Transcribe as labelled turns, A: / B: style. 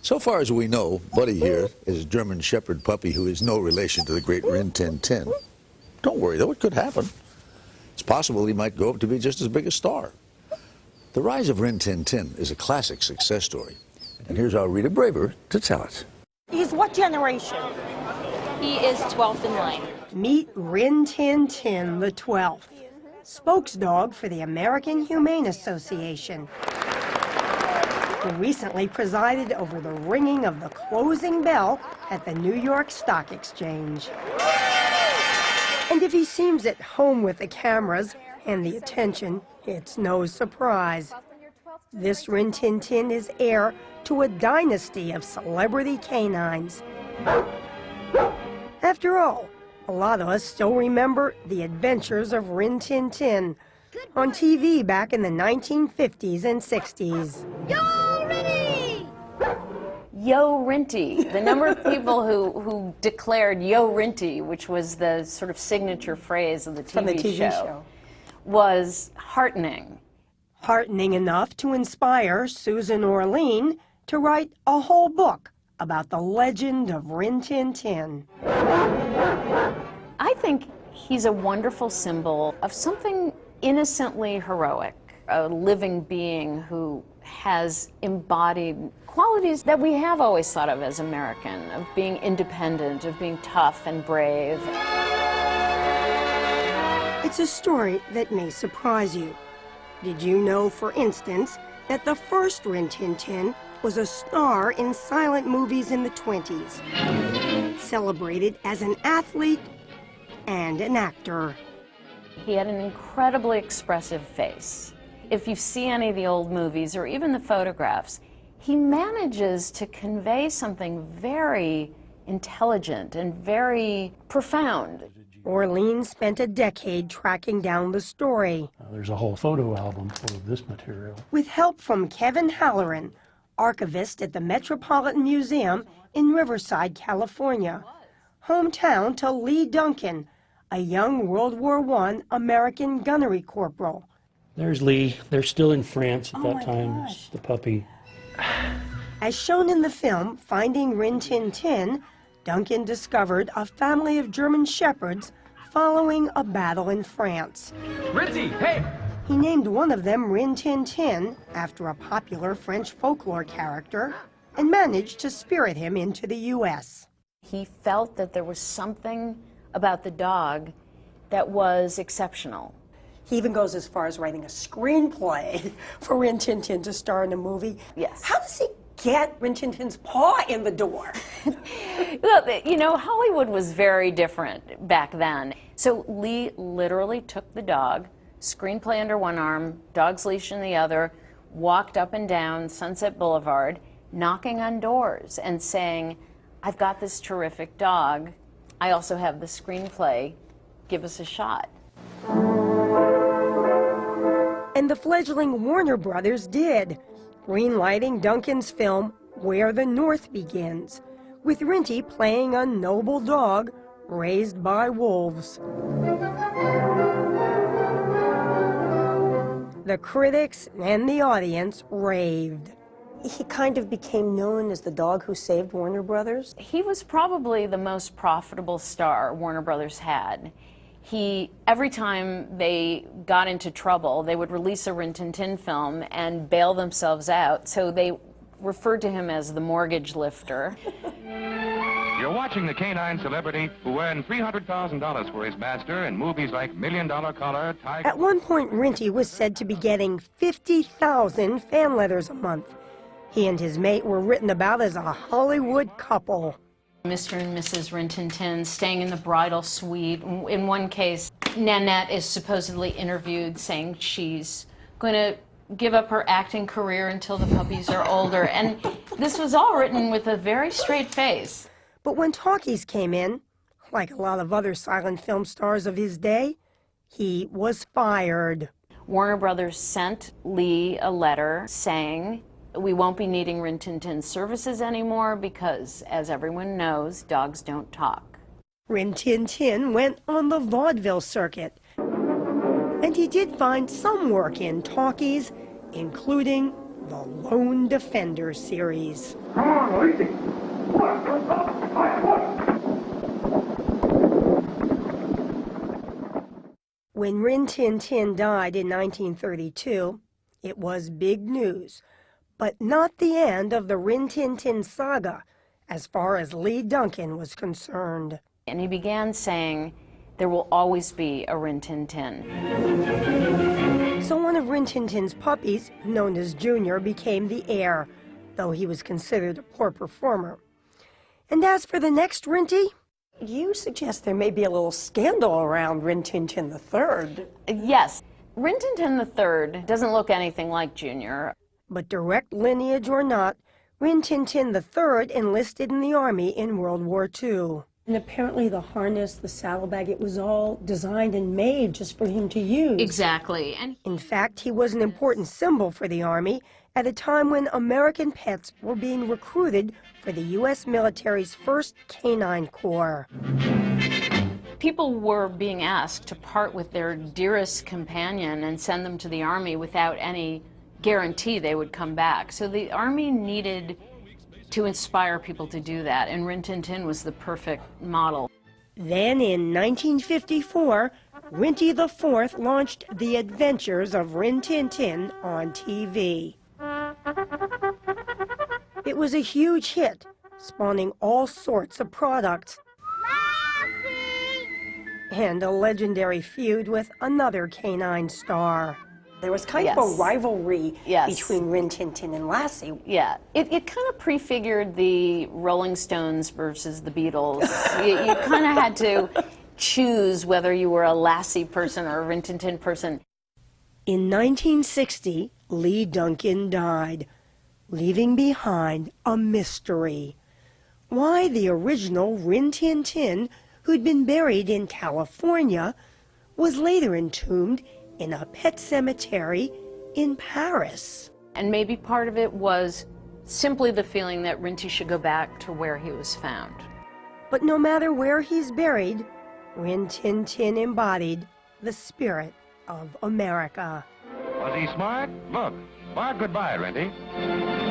A: So far as we know, Buddy here is a German Shepherd puppy who is no relation to the great Rin-Tin-Tin. Don't worry, though, it could happen. It's possible he might grow up to be just as big a star. The rise of Rin-Tin-Tin is a classic success story. And here's our Rita Braver to tell it.
B: He's what generation?
C: He is 12th in line.
B: Meet Rin-Tin-Tin, the 12th, spokesdog for the American Humane Association, who recently presided over the ringing of the closing bell at the New York Stock Exchange. And if he seems at home with the cameras and the attention, it's no surprise. This Rin-Tin-Tin is heir to a dynasty of celebrity canines. After all, a lot of us still remember the adventures of Rin-Tin-Tin on TV back in the 1950s and 60s.
C: Yo, Rinty! Yo, Rinty. The number of people who declared Yo, Rinty, which was the sort of signature phrase of the TV show, was heartening.
B: Heartening enough to inspire Susan Orlean to write a whole book about the legend of Rin-Tin-Tin.
C: I think he's a wonderful symbol of something innocently heroic, a living being who has embodied qualities that we have always thought of as American, of being independent, of being tough and brave.
B: It's a story that may surprise you. Did you know, for instance, that the first Rin-Tin-Tin was a star in silent movies in the 20s, celebrated as an athlete and an actor?
C: He had an incredibly expressive face. If you see any of the old movies or even the photographs, he manages to convey something very intelligent and very profound.
B: Orlean spent a decade tracking down the story.
D: There's a whole photo album full of this material.
B: With help from Kevin Halloran, archivist at the Metropolitan Museum in Riverside, California, hometown to Lee Duncan, a young World War I American gunnery corporal.
D: There's Lee. They're still in France at that time. It's the puppy.
B: As shown in the film Finding Rin-Tin-Tin, Duncan discovered a family of German shepherds following a battle in France.
E: Rinty, hey!
B: He named one of them Rin-Tin-Tin after a popular French folklore character and managed to spirit him into the U.S.
C: He felt that there was something about the dog that was exceptional.
B: He even goes as far as writing a screenplay for Rin-Tin-Tin to star in a movie.
C: Yes.
B: How does he get Rin-Tin-Tin's paw in the door?
C: Well, you know, Hollywood was very different back then. So Lee literally took the dog, screenplay under one arm, dog's leash in the other, walked up and down Sunset Boulevard, knocking on doors and saying, I've got this terrific dog. I also have the screenplay. Give us a shot.
B: And the fledgling Warner Brothers did, greenlighting Duncan's film Where the North Begins, with Rinty playing a noble dog raised by wolves. The critics and the audience raved. He kind of became known as the dog who saved Warner Brothers.
C: He was probably the most profitable star Warner Brothers had. Every time they got into trouble, they would release a Rin-Tin-Tin film and bail themselves out, so they referred to him as the mortgage lifter.
F: You're watching the canine celebrity who earned $300,000 for his master in movies like $1 Million Collar, Tiger...
B: At one point, Rinty was said to be getting 50,000 fan letters a month. He and his mate were written about as a Hollywood couple.
C: Mr. and Mrs. Rin-Tin-Tin staying in the bridal suite. In one case, Nanette is supposedly interviewed saying she's going to give up her acting career until the puppies are older. And this was all written with a very straight face.
B: But when talkies came in, like a lot of other silent film stars of his day, he was fired.
C: Warner Brothers sent Lee a letter saying, we won't be needing Rin-Tin-Tin's services anymore because, as everyone knows, dogs don't talk.
B: Rin-Tin-Tin went on the vaudeville circuit, and he did find some work in talkies, including the Lone Defender series.
E: Come on, Lucy.
B: When Rin-Tin-Tin died in 1932, it was big news, but not the end of the Rin-Tin-Tin saga, as far as Lee Duncan was concerned.
C: And he began saying, there will always be a Rin-Tin-Tin.
B: So one of Rin-Tin-Tin's puppies, known as Junior, became the heir, though he was considered a poor performer. And as for the next Rinty, you suggest there may be a little scandal around Rin-Tin-Tin III.
C: Yes, Rin-Tin-Tin III doesn't look anything like Junior.
B: But direct lineage or not, Rin-Tin-Tin III enlisted in the Army in World War II. And apparently the harness, the saddlebag, it was all designed and made just for him to use.
C: Exactly. And
B: in fact, he was an important symbol for the Army at a time when American pets were being recruited for the U.S. military's first Canine Corps.
C: people were being asked to part with their dearest companion and send them to the Army without any guarantee they would come back. So the Army needed to inspire people to do that, and Rin-Tin-Tin was the perfect model.
B: Then in 1954, Rinty IV launched The Adventures of Rin-Tin-Tin on TV. It was a huge hit, spawning all sorts of products. And a legendary feud with another canine star. There was kind of a rivalry between Rin-Tin-Tin and Lassie.
C: Yeah, it kind of prefigured the Rolling Stones versus the Beatles. you kind of had to choose whether you were a Lassie person or a Rin-Tin-Tin person.
B: In 1960, Lee Duncan died, leaving behind a mystery. Why the original Rin-Tin-Tin, who'd been buried in California, was later entombed in a pet cemetery in Paris.
C: And maybe part of it was simply the feeling that Rinty should go back to where he was found.
B: But no matter where he's buried, Rin-Tin-Tin embodied the spirit of America.
F: Was he smart? Look. Bye goodbye, Renty.